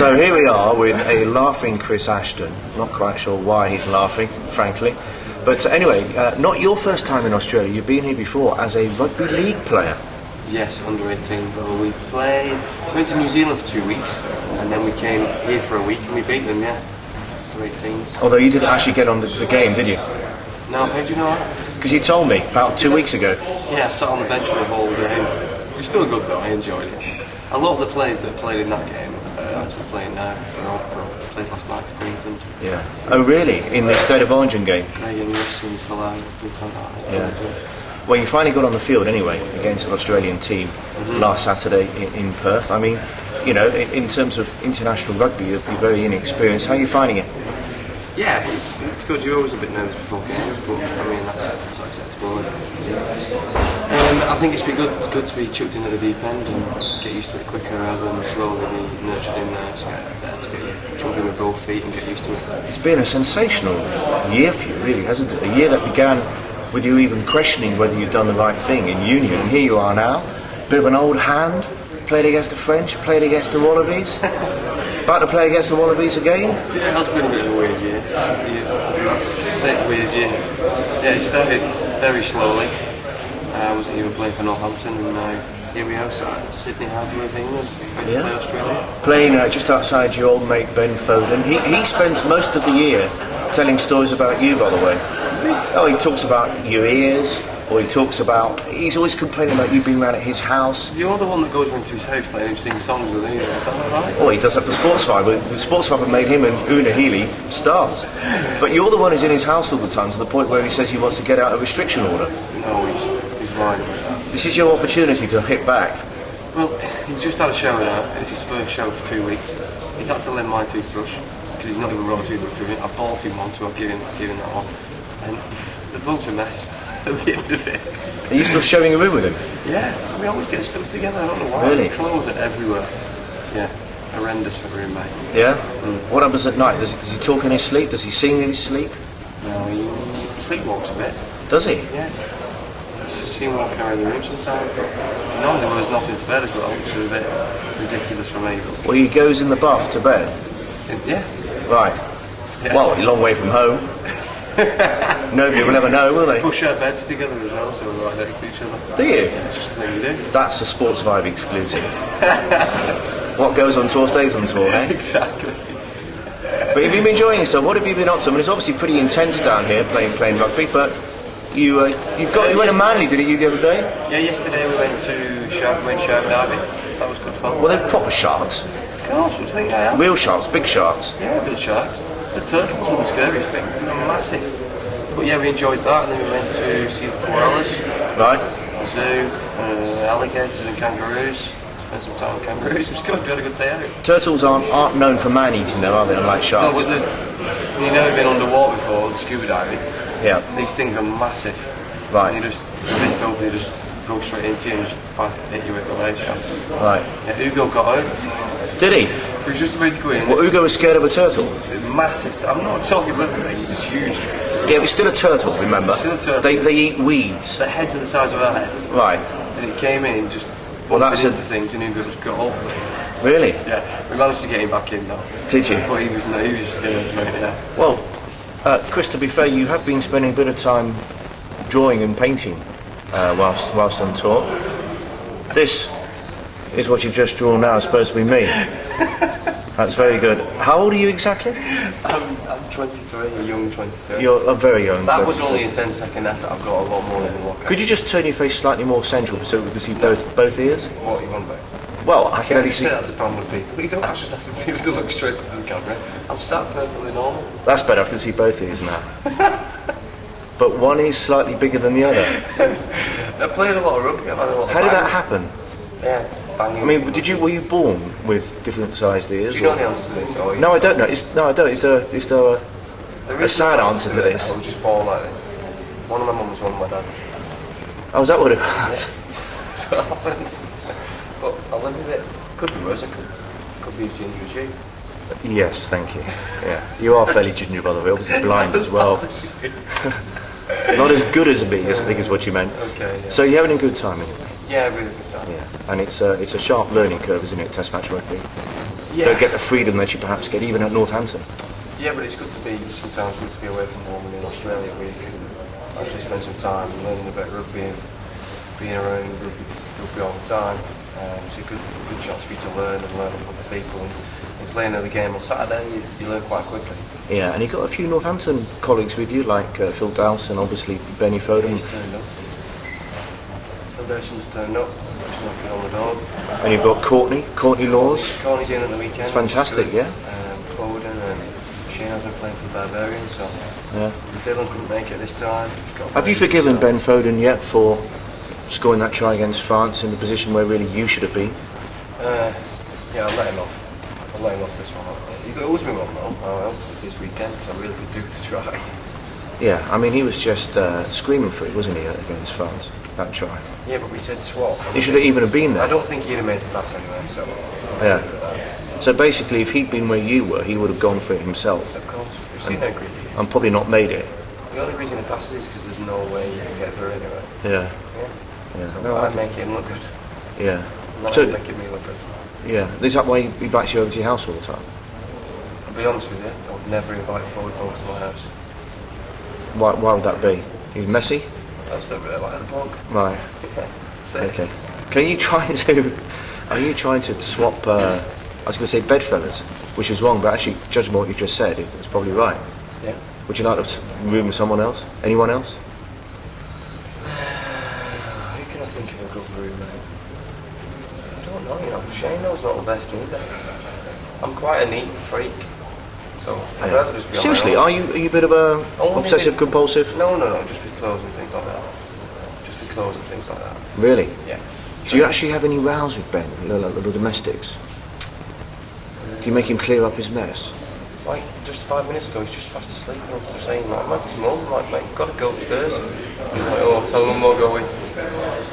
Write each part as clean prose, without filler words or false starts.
So here we are with a laughing Chris Ashton. Not quite sure why he's laughing, frankly. But anyway, not your first time in Australia. You've been here before as a rugby league player. Yes, under 18s. We went to New Zealand for 2 weeks, and then we came here for a week and we beat them, yeah. Under 18s. Although you didn't actually get on the game, did you? No, how do you know that? Because you told me about 2 weeks ago. Yeah, I sat on the bench for the whole game. It was still good though, I enjoyed it. A lot of the players that played in that game are actually playing now. Played last night for Queensland. Yeah. Oh really? In the State of Origin game? Craig Inglis and Phil Out, things like that. Yeah. Well, you finally got on the field anyway against an Australian team last Saturday in Perth. I mean, you know, in terms of international rugby, you're very inexperienced. How are you finding it? Yeah, it's good. You're always a bit nervous before games, but I mean that's acceptable. I think it's been good to be chucked in at the deep end and get used to it quicker rather than slowly be nurtured in there. So to get chucked in with both feet and get used to it. It's been a sensational year for you, really, hasn't it? A year that began with you even questioning whether you'd done the right thing in Union, and here you are now, bit of an old hand, played against the French, played against the Wallabies, about to play against the Wallabies again? Yeah, it has been a bit of a weird year. That's it, weird year. Yeah, it started very slowly. I wasn't even playing for Northampton, and now here we are, Sydney Harbour with England, back to play Australia. Playing just outside your old mate Ben Foden. He spends most of the year telling stories about you, by the way. Oh, he talks about your ears, or he's always complaining about you being around at his house. You're the one that goes into his house letting him sing songs with him, is that right? Oh, he does that for Sportsvibe. Sportsvibe have made him and Una Healy stars. But you're the one who's in his house all the time, to the point where he says he wants to get out a restriction order. No, he's lying. This is your opportunity to hit back. Well, he's just had a shower now, and it's his first show for 2 weeks. He's had to lend my toothbrush, because he's not even brought a toothbrush with him. I bought him one, so I've given that one. And the bloke's a mess at the end of it. Are you still sharing a room with him? Yeah, so we always get stuck together. I don't know why. Really? His clothes are everywhere. Yeah, horrendous for a roommate. Yeah? What happens at night? Does he talk in his sleep? Does he sing in his sleep? No, he sleepwalks a bit. Does he? Yeah. I see him walking around the room sometimes, but normally there was nothing to bed as well, which is a bit ridiculous for me. Well, he goes in the bath to bed? Yeah. Right. Yeah. Well, a long way from home. Nobody will ever know, will they? Push our beds together as well, so we're right next to each other. Do you? Yeah, it's just the thing you do. That's a Sportsvibe exclusive. What goes on tour stays on tour, eh? Exactly. But have you been enjoying yourself? What have you been up to? I mean, it's obviously pretty intense down here playing rugby, but you went to Manly, didn't you, the other day? Yeah, yesterday we went to Shark Derby. That was good fun. Well, they're proper sharks. Of course, what do you think they are? Real sharks, big sharks. Yeah, real sharks. The turtles were the scariest things. They're massive. But yeah, we enjoyed that, and then we went to see the koalas. Right. The zoo, alligators and kangaroos. Spent some time with kangaroos. It was good. We had a good day out. Turtles aren't known for man-eating, though, are they? Unlike sharks. No, but you've never been underwater before, scuba diving. Yeah. These things are massive. Right. And they just bent over, they just go straight into you and just hit you with the leg shot. Right. Yeah, Hugo got out. Did he? He was just about to go in. Well, Hugo was scared of a turtle. Massive. I'm not talking little thing. It was huge. Yeah, it was still a turtle. Remember? Still a turtle. They eat weeds. The heads are the size of our heads. Right. And it came in just bumping into things, and Hugo just got up. Really? Yeah. We managed to get him back in though. Did you? But he was scared. Yeah. Well, Chris, to be fair, you have been spending a bit of time drawing and painting whilst on tour. This is what you've just drawn now. It's supposed to be me. That's very good. How old are you exactly? I'm 23, a young 23. You're a very young. That 23. was only a 10-second effort. I've got a lot more in the locker. Could you just turn your face slightly more central so we can see both ears? What are you on about? Well, I can only see. That to random people. You don't actually have to be able to look straight into the camera. I'm sat perfectly normal. That's better. I can see both ears now. But one is slightly bigger than the other. I played a lot of rugby. I've had a lot of How did that happen? Yeah, banging. I mean, were you born with different sized ears? Do you know the answer to this? No, I don't know. No, I don't. Is there a sad answer to this? I was just born like this. One of my mum's, one of my dad's. Oh, is that what it was? So it happened. But I live with it. Could be worse. It could be as ginger as you. Yes, thank you. Yeah, you are fairly ginger, by the way. Obviously blind as well. Not as good as me, I think is what you meant. Okay. Yeah. So you're having a good time anyway. Yeah, really good time. Yeah, and it's a sharp learning curve, isn't it? Test match rugby. don't get the freedom that you perhaps get even at Northampton. Yeah, but it's good to be sometimes good to be away from home and in Australia where you can actually spend some time learning about rugby and being around rugby all the time. It's a good chance for you to learn from other people. And playing the game on Saturday, you learn quite quickly. Yeah, and you've got a few Northampton colleagues with you, like Phil Dowson, obviously Ben Foden. He's turned up. Phil Dowson's turned up. He's knocking on the door. And you've got Courtney Laws. Courtney's in at the weekend. It's fantastic, yeah. Foden and Shane has been playing for the Barbarians, so yeah. Dylan couldn't make it this time. Have you forgiven Ben Foden yet for scoring that try against France in the position where really you should have been? Yeah, I'll let him off. I'll let him off this one. He owes me one though. Well, it's this weekend, so I really could do with the try. Yeah, I mean he was just screaming for it, wasn't he, against France, that try? Yeah, but we said swap. He should have even have been there. I don't think he'd have made the pass anyway, so... Yeah. So basically, if he'd been where you were, he would have gone for it himself. Of course. We've seen how greedy he is. And probably not made it. The only reason he passes is because there's no way you can get through anyway. Yeah. Yeah. So no, I'd make him look good. Yeah. Not So, making me look good. yeah. Is that why he invites you over to your house all the time? I'll be honest with you, I would never invite Foden over to my house. Why would that be? He's messy? I just don't really like the bloke. Right. Okay. Are you trying to swap, I was going to say bedfellas, which is wrong, but actually, judging what you just said, it's probably right. Yeah. Would you like to room with someone else? Anyone else? Who can I think of a good roommate? I don't know, Shano's not the best neither. I'm quite a neat freak, so I'd rather just be Seriously, on my are you a bit of a obsessive compulsive? No, just with clothes and things like that. Just with clothes and things like that. Really? Yeah. Do you actually have any rows with Ben, little domestics? Do you make him clear up his mess? Like, just 5 minutes ago, he's just fast asleep, and I'm saying, like his mum, mate, got to go upstairs. He's like, oh, tell him we're going.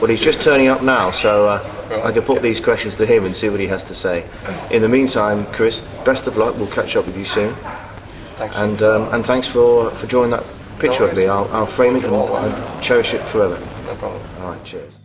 Well, he's just turning up now, so I can put these questions to him and see what he has to say. In the meantime, Chris, best of luck. We'll catch up with you soon. Thanks. And thanks for drawing that picture of me. I'll frame it and I'll cherish it forever. No problem. All right, cheers.